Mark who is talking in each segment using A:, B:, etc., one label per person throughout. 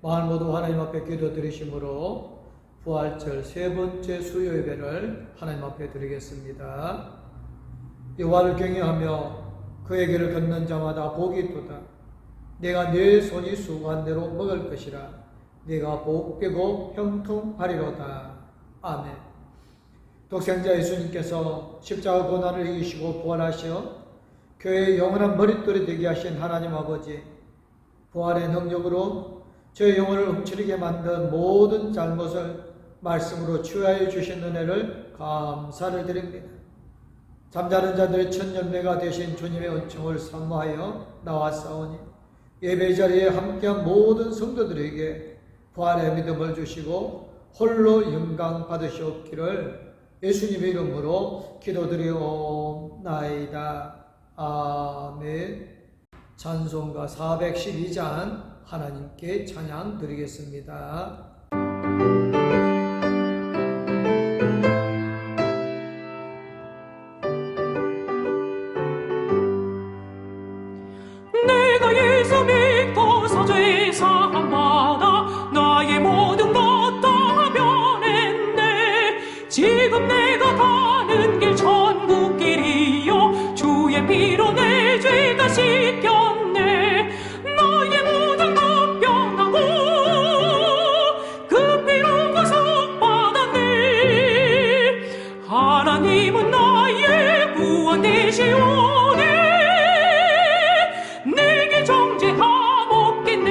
A: 마을 모두 하나님 앞에 기도드리심으로 부활절 세 번째 수요 예배를 하나님 앞에 드리겠습니다. 여호와를 경외하며 그의 길을 걷는 자마다 복이 있도다. 내가 내 손이 수고한 대로 먹을 것이라. 내가 복되고 형통하리로다. 아멘. 독생자 예수님께서 십자가 고난을 이기시고 부활하시어 교회의 영원한 머릿돌이 되게 하신 하나님 아버지, 부활의 능력으로 저의 영혼을 움츠리게 만든 모든 잘못을 말씀으로 치유하여 주신 은혜를 감사를 드립니다. 잠자는 자들의 첫 열매가 되신 주님의 은총을 사모하여 나왔사오니 예배 자리에 함께한 모든 성도들에게 부활의 믿음을 주시고 홀로 영광 받으시옵기를 예수님의 이름으로 기도드리옵나이다. 아멘. 찬송가 412장 하나님께 찬양 드리겠습니다.
B: 내가 예수 믿고서 죄 사함 받아 나의 모든 것 다 변했네. 지금 내가 가는 길 천국 길이요 주의 피로 내 죄가 씻겼네. 나의 모든 것 변하고 그 피로 구속받았네. 하나님은 나의 구원 되시오네. 내게 정죄함없겠네.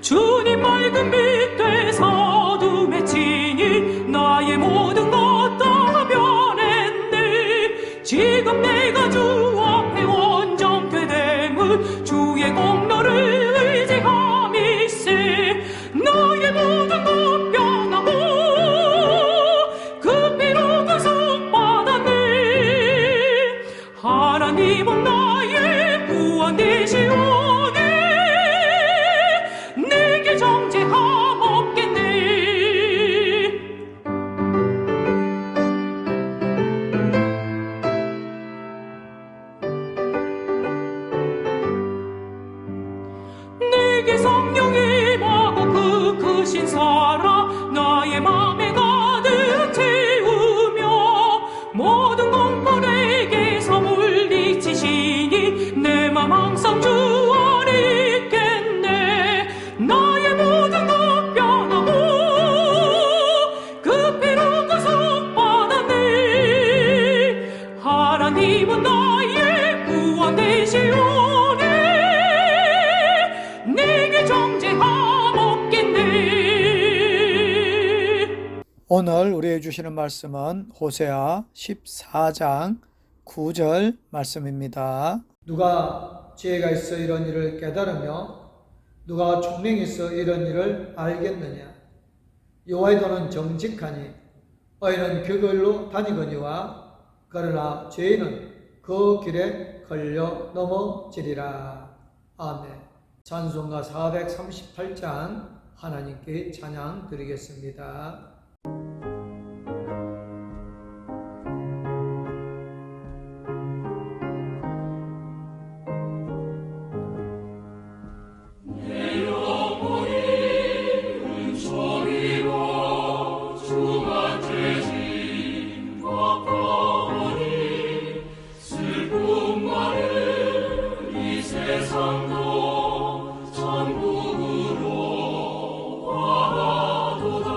B: 주님 맑은 빛 되사 어둠에 치니 나의 모든 것 다 변했네. 지금 내가 주 앞에 온전케 됨은 주의 공로를 의지함이세. 나의 모든 것 변하고 그 피로 구속받았네. 하나님은 나의 구원 되시오네. 내게 정죄함 없겠네. 내게 성령이 임하고 그 크신 사랑 나의 맘에 가득 채우며 모든 공포 내게서 물리치시니 내 맘 항상 주 안에 있겠네. 나의 모든 것 변하고 그 피로 구속받았네. 하나님은 나의 구원 되시오네. 내게 정죄함 없겠네.
A: 오늘 우리에게 주시는 말씀은 호세아 14장 9절 말씀입니다. 누가 지혜가 있어 이런 일을 깨달으며 누가 총명이 있어 이런 일을 알겠느냐. 여호와의 도는 정직하니 의인은 그 길로 다니거니와 그러나 죄인은 그 길에 걸려 넘어지리라. 아멘. 찬송가 438장 하나님께 찬양 드리겠습니다.
B: 세상도 천국으로 와도다.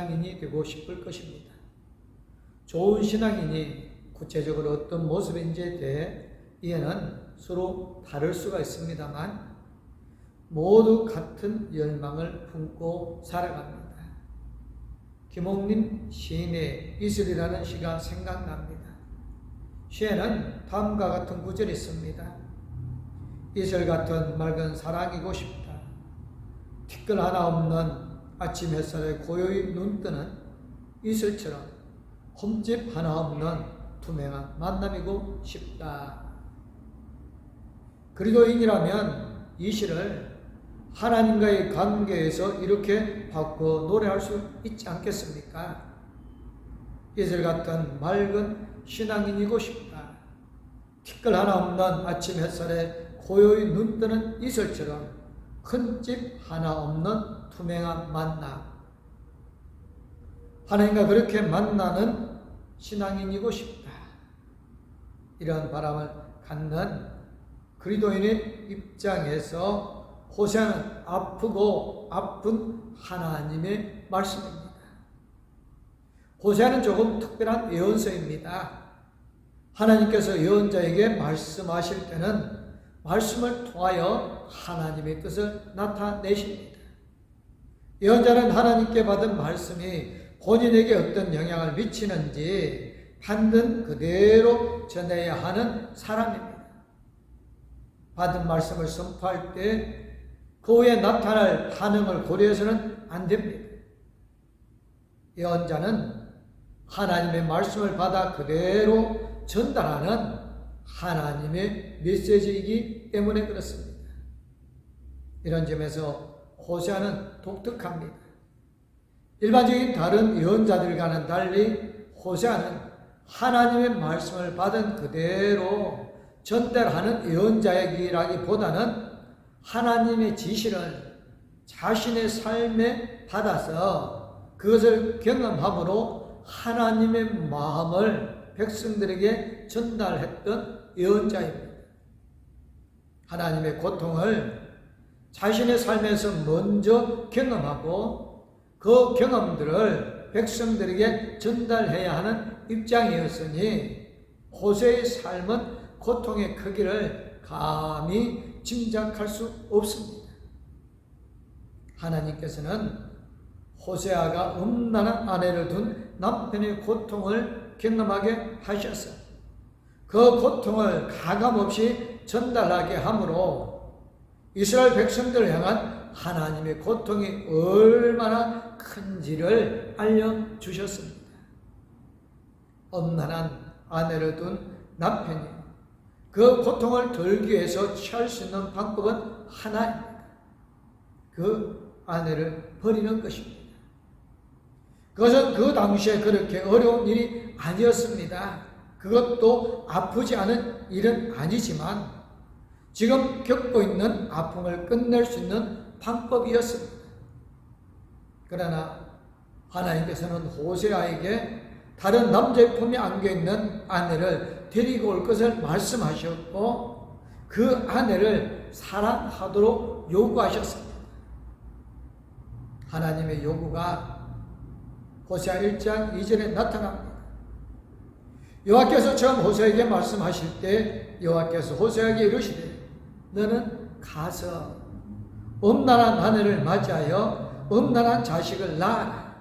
A: 신앙인이 되고 싶을 것입니다. 좋은 신앙인이 구체적으로 어떤 모습인지에 대해 이해는 서로 다를 수가 있습니다만 모두 같은 열망을 품고 살아갑니다. 김옥림 시인의 이슬이라는 시가 생각납니다. 시에는 다음과 같은 구절이 있습니다. 이슬 같은 맑은 사랑이고 싶다. 티끌 하나 없는 아침 햇살에 고요히 눈뜨는 이슬처럼 홈집 하나 없는 투명한 만남이고 싶다. 그리스도인이라면 이 시를 하나님과의 관계에서 이렇게 바꿔 노래할 수 있지 않겠습니까? 이슬 같은 맑은 신앙인이고 싶다. 티끌 하나 없는 아침 햇살에 고요히 눈뜨는 이슬처럼 큰 집 하나 없는 투명한 만남. 하나님과 그렇게 만나는 신앙인이고 싶다. 이런 바람을 갖는 그리스도인의 입장에서 호세아는 아프고 아픈 하나님의 말씀입니다. 호세아는 조금 특별한 예언서입니다. 하나님께서 예언자에게 말씀하실 때는 말씀을 통하여 하나님의 뜻을 나타내십니다. 예언자는 하나님께 받은 말씀이 본인에게 어떤 영향을 미치는지 받는 그대로 전해야 하는 사람입니다. 받은 말씀을 선포할 때 그 후에 나타날 반응을 고려해서는 안 됩니다. 예언자는 하나님의 말씀을 받아 그대로 전달하는 하나님의 메시지이기 때문에 그렇습니다. 이런 점에서 호세아는 독특합니다. 일반적인 다른 예언자들과는 달리 호세아는 하나님의 말씀을 받은 그대로 전달하는 예언자이기라기보다는 하나님의 지시를 자신의 삶에 받아서 그것을 경험함으로 하나님의 마음을 백성들에게 전달했던 예언자입니다. 하나님의 고통을 자신의 삶에서 먼저 경험하고 그 경험들을 백성들에게 전달해야 하는 입장이었으니 호세의 삶은 고통의 크기를 감히 짐작할 수 없습니다. 하나님께서는 호세아가 음란한 아내를 둔 남편의 고통을 경험하게 하셔서 그 고통을 가감없이 전달하게 함으로 이스라엘 백성들을 향한 하나님의 고통이 얼마나 큰지를 알려주셨습니다. 음란한 아내를 둔 남편이 그 고통을 덜기 위해서 취할 수 있는 방법은 하나입니다. 그 아내를 버리는 것입니다. 그것은 그 당시에 그렇게 어려운 일이 아니었습니다. 그것도 아프지 않은 일은 아니지만 지금 겪고 있는 아픔을 끝낼 수 있는 방법이었습니다. 그러나 하나님께서는 호세아에게 다른 남자의 품에 안겨있는 아내를 데리고 올 것을 말씀하셨고 그 아내를 사랑하도록 요구하셨습니다. 하나님의 요구가 호세아 1장 2절에 나타납니다. 여호와께서 처음 호세아에게 말씀하실 때 여호와께서 호세아에게 이르시되 너는 가서 음란한 아내를 맞이하여 음란한 자식을 낳아라.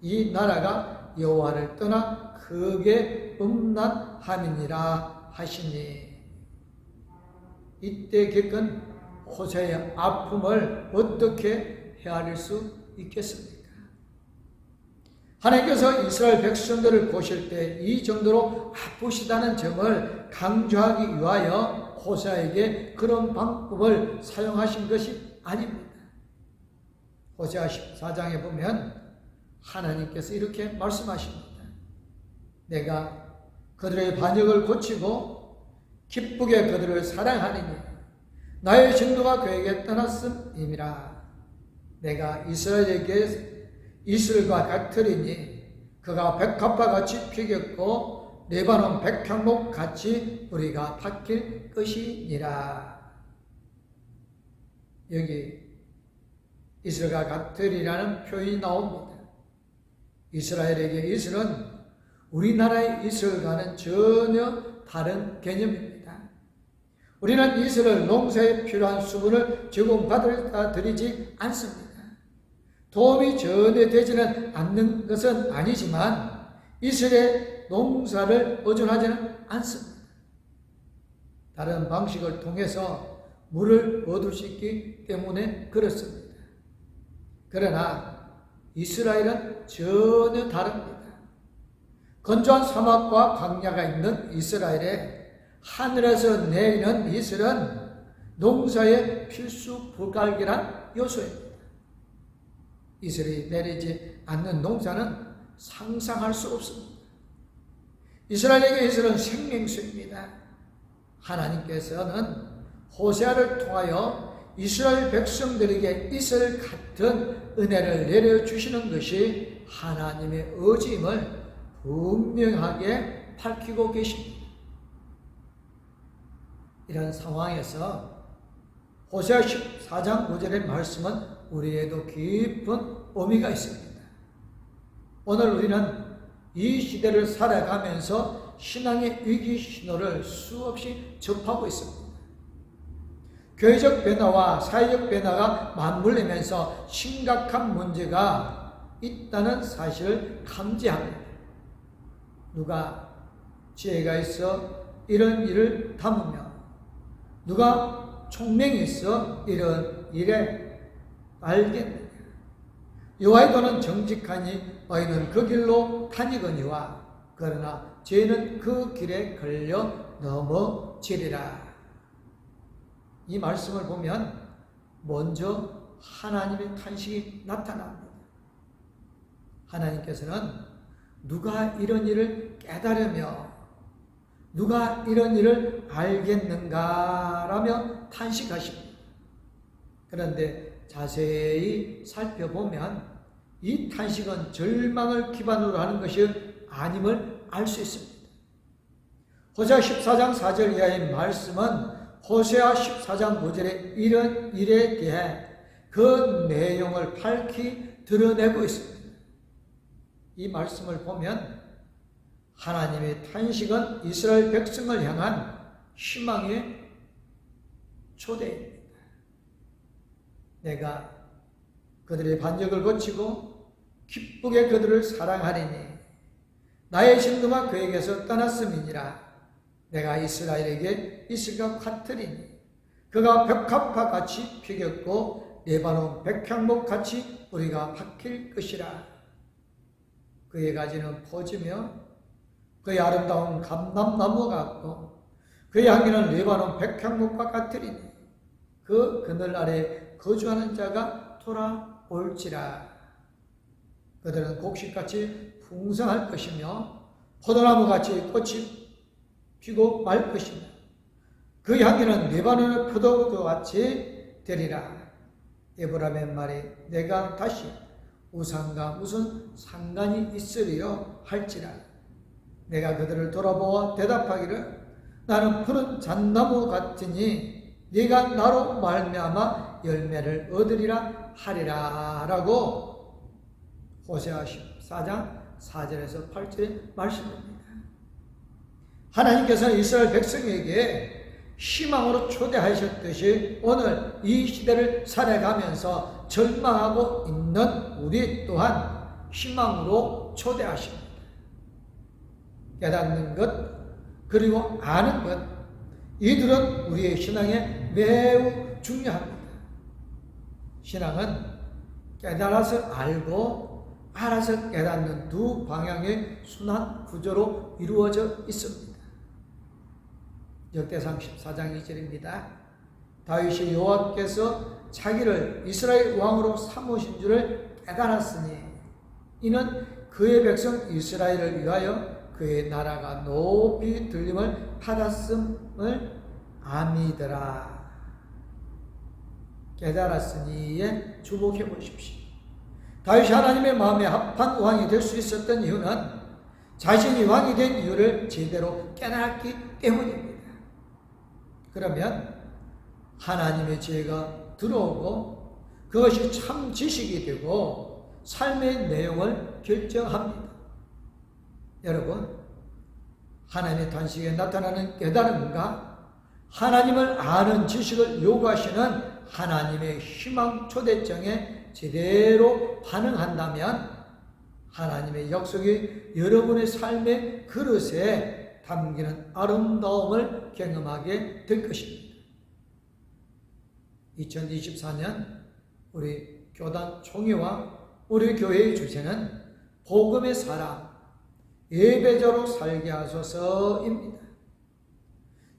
A: 이 나라가 여호와를 떠나 크게 음란함이니라 하시니 이때 겪은 호세아의 아픔을 어떻게 헤아릴 수 있겠습니까? 하나님께서 이스라엘 백성들을 보실 때 이 정도로 아프시다는 점을 강조하기 위하여 호세아에게 그런 방법을 사용하신 것이 아닙니다. 호세아 14장에 보면 하나님께서 이렇게 말씀하십니다. 내가 그들의 반역을 고치고 기쁘게 그들을 사랑하리니 나의 진노가 그에게 떠났음이니라. 내가 이스라엘에게 이슬과 같으리니 그가 백합과 같이 피겠고 레바논 백향목 같이 뿌리가 박힐 것이니라. 여기 이슬과 같으리라는 표현이 나옵니다. 이스라엘에게 이슬은 우리나라의 이슬과는 전혀 다른 개념입니다. 우리는 이슬을 농사에 필요한 수분을 제공받아 드리지 않습니다. 도움이 전혀 되지는 않는 것은 아니지만 이슬의 농사를 의존하지는 않습니다. 다른 방식을 통해서 물을 얻을 수 있기 때문에 그렇습니다. 그러나 이스라엘은 전혀 다릅니다. 건조한 사막과 광야가 있는 이스라엘에 하늘에서 내리는 이슬은 농사의 필수 불가결한 요소입니다. 이슬이 내리지 않는 농사는 상상할 수 없습니다. 이스라엘에게 이슬은 생명수입니다. 하나님께서는 호세아를 통하여 이스라엘 백성들에게 이슬 같은 은혜를 내려주시는 것이 하나님의 의지임을 분명하게 밝히고 계십니다. 이런 상황에서 호세아 14장 5절의 말씀은 우리에도 깊은 의미가 있습니다. 오늘 우리는 이 시대를 살아가면서 신앙의 위기 신호를 수없이 접하고 있습니다. 교회적 변화와 사회적 변화가 맞물리면서 심각한 문제가 있다는 사실을 감지합니다. 누가 지혜가 있어 이런 일을 담으며 누가 총명이 있어 이런 일에 알겠느냐. 여호와의 도는 정직하니 너희는 그 길로 다니거니와 그러나 죄는 그 길에 걸려 넘어지리라. 이 말씀을 보면 먼저 하나님의 탄식이 나타납니다. 하나님께서는 누가 이런 일을 깨달으며 누가 이런 일을 알겠는가라며 탄식하십니다. 그런데 자세히 살펴보면 이 탄식은 절망을 기반으로 하는 것이 아님을 알 수 있습니다. 호세아 14장 4절 이하의 말씀은 호세아 14장 5절의 이런 일에 대해 그 내용을 밝히 드러내고 있습니다. 이 말씀을 보면 하나님의 탄식은 이스라엘 백성을 향한 희망의 초대입니다. 내가 그들의 반역을 고치고 기쁘게 그들을 사랑하리니 나의 진노가 그에게서 떠났음이니라. 내가 이스라엘에게 이슬과 같으리니 그가 벽화파 같이 피겠고 레바논 백향목 같이 뿌리가 박힐 것이라. 그의 가지는 퍼지며 그의 아름다운 감람나무 같고 그의 향기는 레바논 백향목과 같으리니 그 그늘 아래 거주하는 자가 돌아올지라. 그들은 곡식같이 풍성할 것이며 포도나무같이 꽃이 피고 말 것이며 그 향기는 레바논의 포도도 같이 되리라. 에브라임의 말이 내가 다시 우상과 무슨 상관이 있으리요 할지라. 내가 그들을 돌아보아 대답하기를 나는 푸른 잣나무 같으니 네가 나로 말미암아 열매를 얻으리라 하리라 라고 호세아 14장 4절에서 8절의 말씀입니다. 하나님께서는 이스라엘 백성에게 희망으로 초대하셨듯이 오늘 이 시대를 살아가면서 절망하고 있는 우리 또한 희망으로 초대하십니다. 깨닫는 것 그리고 아는 것 이들은 우리의 신앙에 매우 중요합니다. 신앙은 깨달아서 알고 알아서 깨닫는 두 방향의 순환 구조로 이루어져 있습니다. 역대상 14장 2절입니다. 다윗이 여호와께서 자기를 이스라엘 왕으로 삼으신 줄을 깨달았으니 이는 그의 백성 이스라엘을 위하여 그의 나라가 높이 들림을 받았음을 아미더라. 깨달았으니에 주목해 보십시오. 다윗이 하나님의 마음에 합한 왕이 될 수 있었던 이유는 자신이 왕이 된 이유를 제대로 깨달았기 때문입니다. 그러면 하나님의 지혜가 들어오고 그것이 참 지식이 되고 삶의 내용을 결정합니다. 여러분, 하나님의 탄식에 나타나는 깨달음과 하나님을 아는 지식을 요구하시는 하나님의 희망 초대장에 제대로 반응한다면 하나님의 약속이 여러분의 삶의 그릇에 담기는 아름다움을 경험하게 될 것입니다. 2024년 우리 교단 총회와 우리 교회의 주제는 복음의 사람, 예배자로 살게 하소서입니다.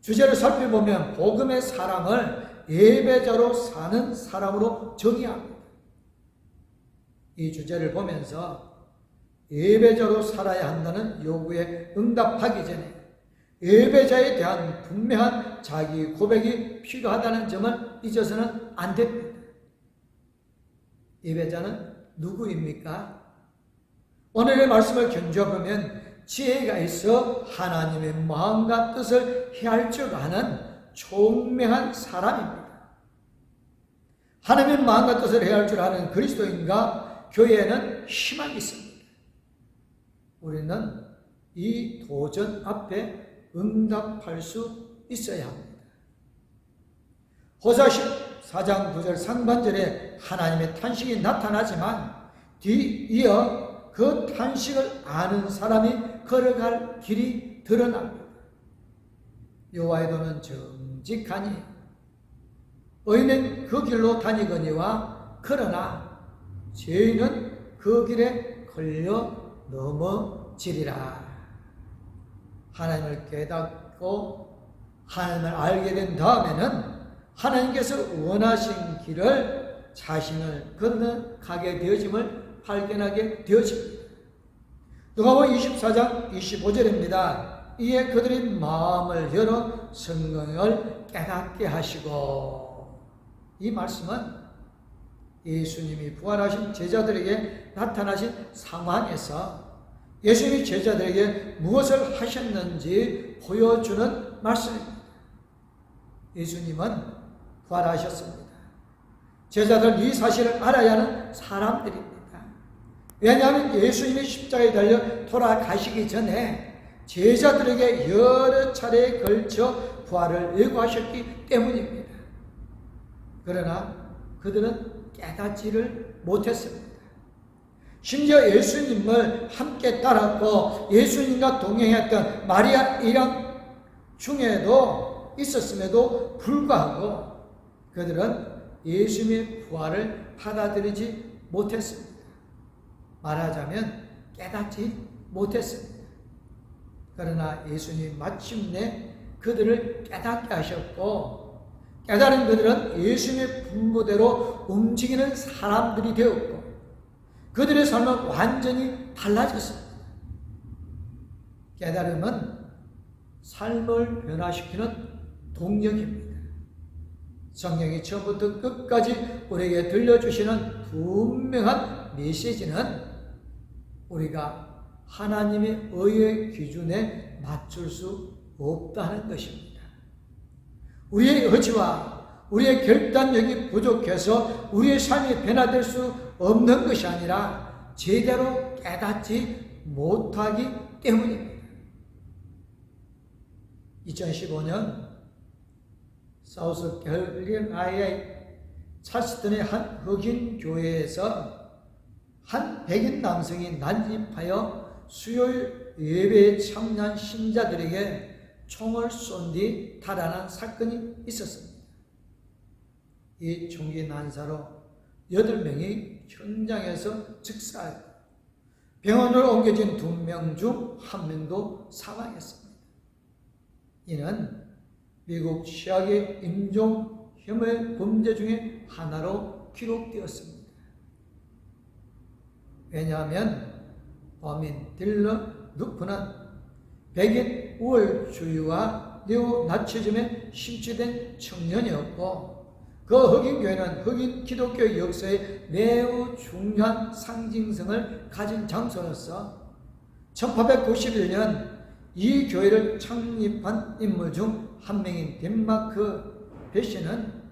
A: 주제를 살펴보면 복음의 사람을 예배자로 사는 사람으로 정의합니다. 이 주제를 보면서 예배자로 살아야 한다는 요구에 응답하기 전에 예배자에 대한 분명한 자기 고백이 필요하다는 점을 잊어서는 안 됩니다. 예배자는 누구입니까? 오늘의 말씀을 견주어보면 지혜가 있어 하나님의 마음과 뜻을 헤아릴 줄 아는 총명한 사람입니다. 하나님의 마음과 뜻을 헤아릴 줄 아는 그리스도인과 교회에는 희망이 있습니다. 우리는 이 도전 앞에 응답할 수 있어야 합니다. 호사 14장 9절 상반절에 하나님의 탄식이 나타나지만 뒤이어 그 탄식을 아는 사람이 걸어갈 길이 드러납니다. 여호와의 도는 정직하니 의인은 그 길로 다니거니와 그러나 죄인은 그 길에 걸려 넘어지리라. 하나님을 깨닫고 하나님을 알게 된 다음에는 하나님께서 원하신 길을 자신을 건너가게 되어짐을 발견하게 되어집니다. 누가복음 24장 25절입니다. 이에 그들이 마음을 열어 성경을 깨닫게 하시고, 이 말씀은 예수님이 부활하신 제자들에게 나타나신 상황에서 예수님이 제자들에게 무엇을 하셨는지 보여주는 말씀입니다. 예수님은 부활하셨습니다. 제자들 이 사실을 알아야 하는 사람들입니다. 왜냐하면 예수님이 십자가에 달려 돌아가시기 전에 제자들에게 여러 차례에 걸쳐 부활을 예고하셨기 때문입니다. 그러나 그들은 깨닫지를 못했습니다. 심지어 예수님을 함께 따랐고 예수님과 동행했던 마리아 일행 중에도 있었음에도 불구하고 그들은 예수님의 부활을 받아들이지 못했습니다. 말하자면 깨닫지 못했습니다. 그러나 예수님 마침내 그들을 깨닫게 하셨고, 깨달은 그들은 예수님의 분부대로 움직이는 사람들이 되었고 그들의 삶은 완전히 달라졌습니다. 깨달음은 삶을 변화시키는 동력입니다. 성경이 처음부터 끝까지 우리에게 들려주시는 분명한 메시지는 우리가 하나님의 의의 기준에 맞출 수 없다는 것입니다. 우리의 의지와 우리의 결단력이 부족해서 우리의 삶이 변화될 수 없는 것이 아니라 제대로 깨닫지 못하기 때문입니다. 2015년 사우스 캐롤라이나의 찰스턴의 한 흑인 교회에서 한 백인 남성이 난입하여 수요일 예배에 참여한 신자들에게 총을 쏜 뒤 달아난 사건이 있었습니다. 이 총기 난사로 8명이 현장에서 즉사하고 병원으로 옮겨진 2명 중 1명도 사망했습니다. 이는 미국 시학의 인종 혐오 범죄 중에 하나로 기록되었습니다. 왜냐하면 범인 딜러 루프는 백인 우월주의와 네오나치즘에 심취된 청년이었고 그 흑인 교회는 흑인 기독교 역사에 매우 중요한 상징성을 가진 장소로서 1891년 이 교회를 창립한 인물 중 한 명인 덴마크 베시는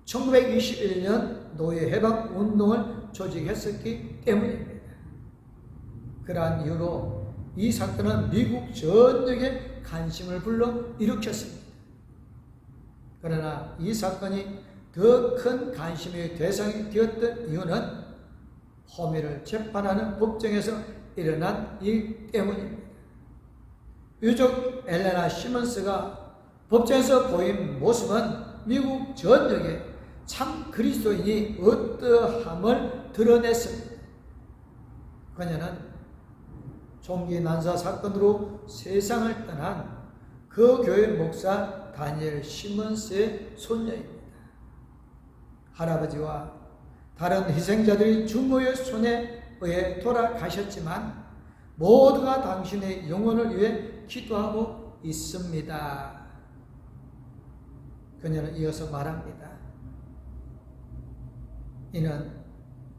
A: 1921년 노예 해방 운동을 조직했었기 때문입니다. 그러한 이유로 이 사건은 미국 전역에 관심을 불러 일으켰습니다. 그러나 이 사건이 더 큰 관심의 대상이 되었던 이유는 혐의를 재판하는 법정에서 일어난 일 때문입니다. 유족 엘레나 시몬스가 법정에서 보인 모습은 미국 전역에 참 그리스도인이 어떠함을 드러냈습니다. 그녀는 총기 난사 사건으로 세상을 떠난 그 교회 목사 다니엘 시몬스의 손녀입니다. 할아버지와 다른 희생자들이 주모의 손에 의해 돌아가셨지만 모두가 당신의 영혼을 위해 기도하고 있습니다. 그녀는 이어서 말합니다. 이는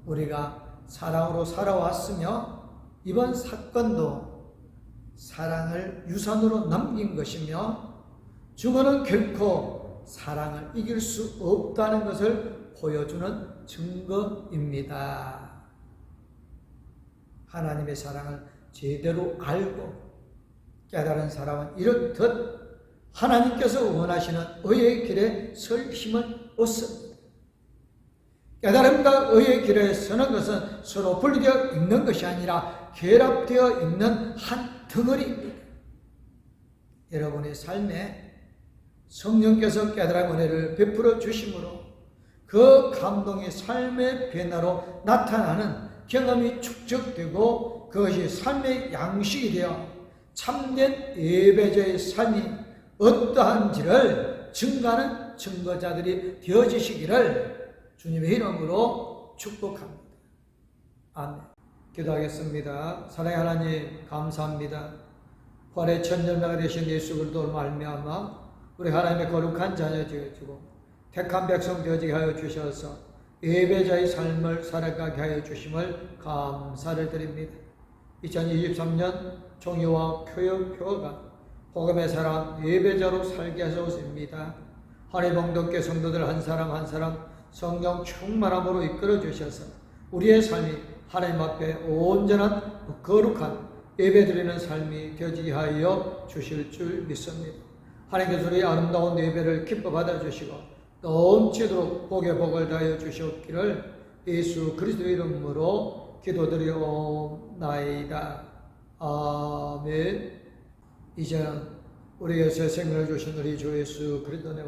A: 우리가 사랑으로 살아왔으며 이번 사건도 사랑을 유산으로 남긴 것이며 죽어는 결코 사랑을 이길 수 없다는 것을 보여주는 증거입니다. 하나님의 사랑을 제대로 알고 깨달은 사람은 이렇듯 하나님께서 원하시는 의의 길에 설 힘을 얻습니다. 깨달음과 의의 길에 서는 것은 서로 분리되어 있는 것이 아니라 결합되어 있는 한 덩어리입니다. 여러분의 삶에 성령께서 깨달음 은혜를 베풀어 주심으로 그 감동이 삶의 변화로 나타나는 경험이 축적되고 그것이 삶의 양식이 되어 참된 예배자의 삶이 어떠한지를 증거하는 증거자들이 되어지시기를 주님의 이름으로 축복합니다. 아멘. 기도하겠습니다. 사랑의 하나님 감사합니다. 부활의 첫 열매가 되신 예수 그리스도로 말미암아 우리 하나님의 거룩한 자녀 되어지고 택한 백성 되어지게 하여 주셔서 예배자의 삶을 살아가게 하여 주심을 감사를 드립니다. 2023년 종교와 교회가 복음의 사람 예배자로 살게 하소서입니다. 하나님 봉독계 성도들 한 사람 한 사람 성령 충만함으로 이끌어 주셔서 우리의 삶이 하나님 앞에 온전한 거룩한 예배드리는 삶이 되어지게 하여 주실 줄 믿습니다. 하나님께서 우리 아름다운 예배를 기뻐 받아주시고 넘치도록 복의 복을 다하여 주시옵기를 예수 그리스도의 이름으로 기도드리옵나이다. 아멘. 이제는 우리에게 새 생명을 주신 우리 주 예수 그리스도의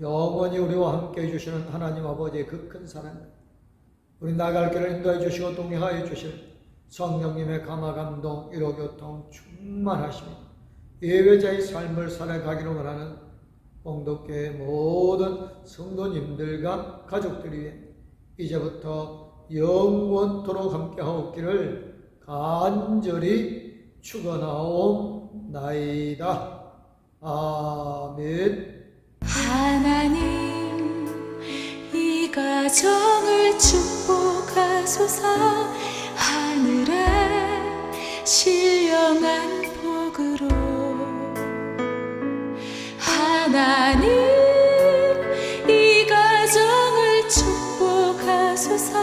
A: 영원히 우리와 함께 해주시는 하나님 아버지의 그 큰 사랑, 우리 나갈 길을 인도해 주시고 동행하여 주실 성령님의 감화 감동 위로 교통 충만하시며 예배자의 삶을 살아가기로 원하는 봉독교의 모든 성도님들과 가족들 위해 이제부터 영원토록 함께하옵기를 간절히 축원하옵나이다. 아멘.
C: 하나님 이 가정을 축복하소서. 하늘에 신령한 복으로 하나님 이 가정을 축복하소서.